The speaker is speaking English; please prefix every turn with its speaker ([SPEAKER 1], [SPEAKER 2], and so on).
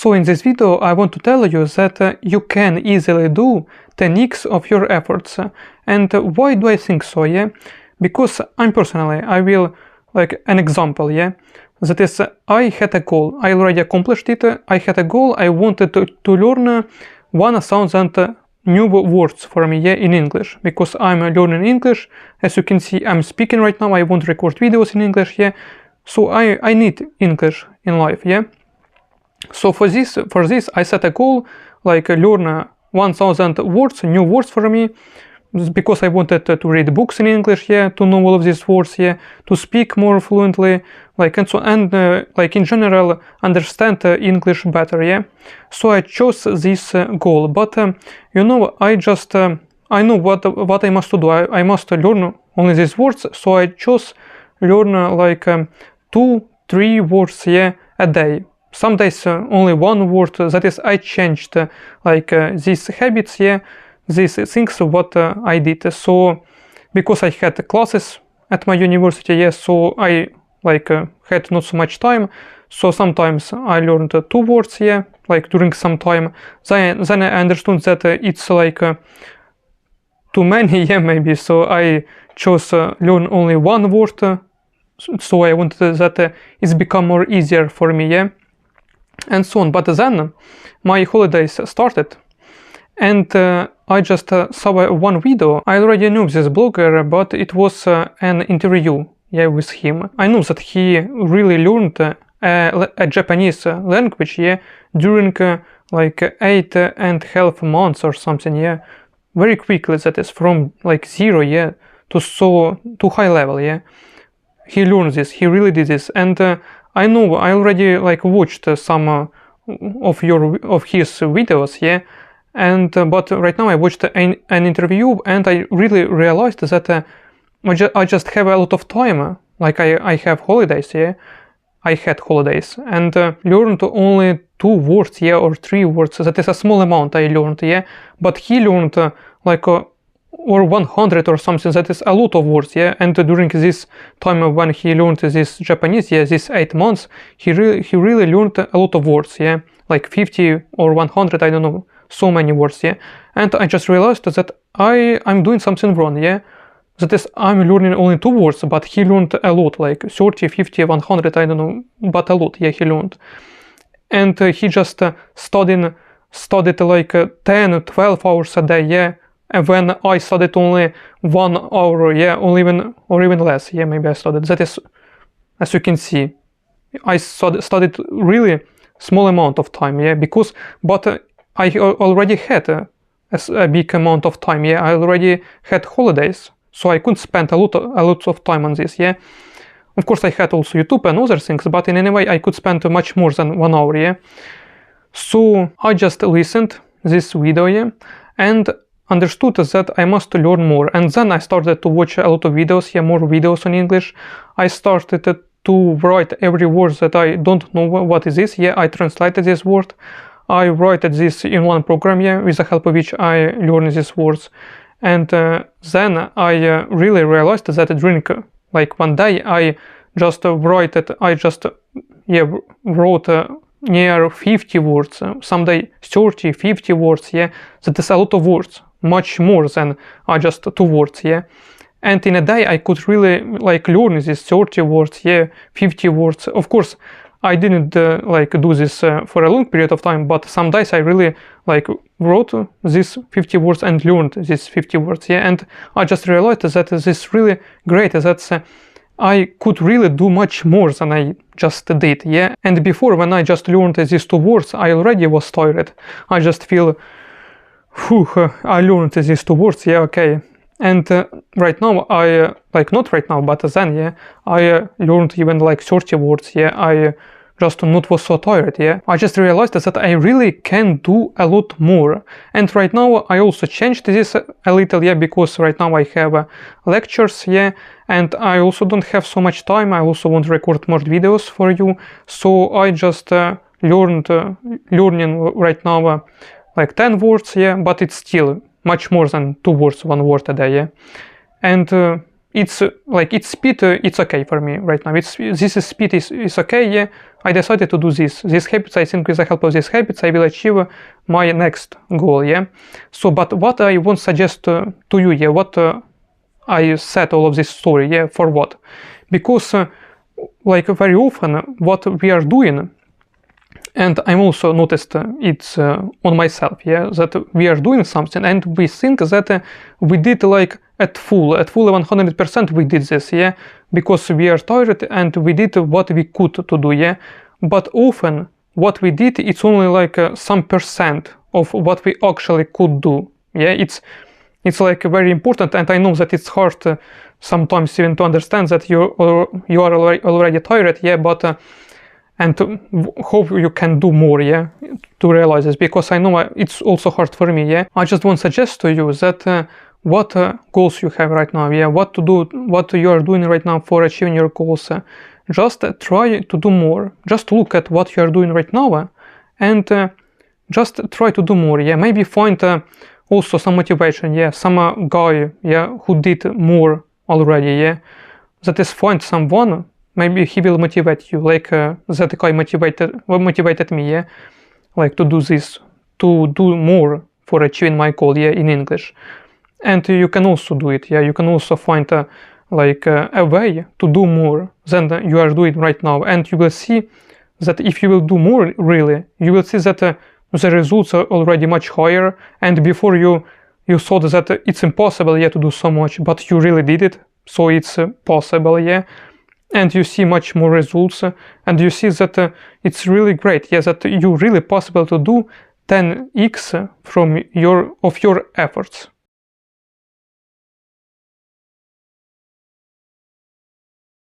[SPEAKER 1] So in this video I want to tell you that you can easily do 10x of your efforts. And why do I think so, yeah? Because I will like an example, yeah? That is, I had a goal, I already accomplished it. I had a goal, I wanted to learn 1000 new words for me, yeah, in English, because I'm learning English. As you can see, I'm speaking right now, I want to record videos in English, yeah, so I need English in life, yeah. So for this I set a goal, like learn 1000 words, new words for me, because I wanted to read books in English, yeah, to know all of these words, yeah, to speak more fluently, like, and so, and like in general understand English better, yeah. So I chose this goal, but you know, I know what I must do. I must learn only these words, so I chose learn like 2-3 words, yeah, a day. Some days only one word. That is, I changed like these habits, yeah, these things what I did. So because I had classes at my university, yeah, so I like had not so much time, so sometimes I learned 2 words, yeah, like during some time. Then I understood that it's like too many, yeah, maybe, so I chose learn only 1 word, so I wanted that it's become more easier for me, yeah, and so on. But then my holidays started, and I just saw one video. I already knew this blogger, but it was an interview, yeah, with him. I knew that he really learned a Japanese language, yeah, during like 8.5 months or something, yeah, very quickly. That is, from like 0, yeah, to high level, yeah. He learned this, he really did this, and I know I already like watched some of his videos, yeah, and but right now I watched an interview, and I really realized that I just have a lot of time, like I have holidays, yeah, I had holidays, and learned only 2 words, yeah, or 3 words. That is a small amount I learned, yeah, but he learned like or 100 or something. That is a lot of words, yeah. And during this time when he learned this Japanese, yeah, these 8 months, he really learned a lot of words, yeah, like 50 or 100, I don't know, so many words, yeah. And I just realized that I'm doing something wrong, yeah. That is, I'm learning only 2 words, but he learned a lot, like 30, 50, 100, I don't know, but a lot, yeah, he learned. And he just studied like 10, 12 hours a day, yeah. And when I studied only 1 hour, yeah, or even less, yeah, maybe I studied. That is, as you can see, I studied really small amount of time, yeah, but I already had a big amount of time, yeah. I already had holidays, so I couldn't spend a lot of time on this, yeah. Of course, I had also YouTube and other things, but in any way, I could spend much more than 1 hour, yeah. So I just listened this video, yeah, and understood that I must learn more. And then I started to watch a lot of videos, yeah, more videos on English. I started to write every word that I don't know what is this, yeah. I translated this word. I wrote this in one program, yeah, with the help of which I learned these words. And then I really realized that during like one day I just wrote near 50 words, someday 30, 50 words, yeah. That is a lot of words, much more than just 2 words, yeah. And in a day I could really like learn these 30 words, yeah, 50 words. Of course, I didn't like do this for a long period of time, but some days I really like wrote these 50 words and learned these 50 words, yeah. And I just realized that this is really great, that I could really do much more than I just did, yeah. And before, when I just learned these 2 words, I already was tired. I just feel, I learned these 2 words, yeah, okay. And right now, like not right now, but then, yeah, I learned even like 30 words, yeah. I just not was so tired, yeah. I just realized that I really can do a lot more. And right now I also changed this a little, yeah, because right now I have lectures, yeah, and I also don't have so much time. I also want to record more videos for you, so I just learning right now like 10 words, yeah, but it's still much more than 2 words, 1 word a day, yeah. And it's like its speed, it's okay for me right now. This speed is okay. Yeah, I decided to do these habits. I think with the help of these habits I will achieve my next goal. Yeah. So but what I won't suggest to you, yeah, what I said all of this story, yeah, for what? Because like very often what we are doing, and I'm also noticed it's on myself, yeah, that we are doing something and we think that we did like at full 100% we did this, yeah, because we are tired and we did what we could to do, yeah. But often what we did, it's only like some percent of what we actually could do, yeah. It's like very important, and I know that it's hard sometimes even to understand that you are already tired, yeah, but and hope you can do more, yeah, to realize this, because I know it's also hard for me, yeah. I just want to suggest to you that what goals you have right now, yeah, what to do, what you are doing right now for achieving your goals. Just try to do more. Just look at what you are doing right now and just try to do more, yeah. Maybe find also some motivation, yeah, some guy, yeah, who did more already, yeah. That is, find someone. Maybe he will motivate you, like that guy motivated me, yeah, like to do this, to do more for achieving my goal, yeah, in English. And you can also do it, yeah, you can also find like a way to do more than you are doing right now, and you will see that if you will do more, really, you will see that the results are already much higher, and before you thought that it's impossible, yeah, to do so much, but you really did it, so it's possible, yeah. And you see much more results, and you see that it's really great, yeah, that you really possible to do 10x from your efforts.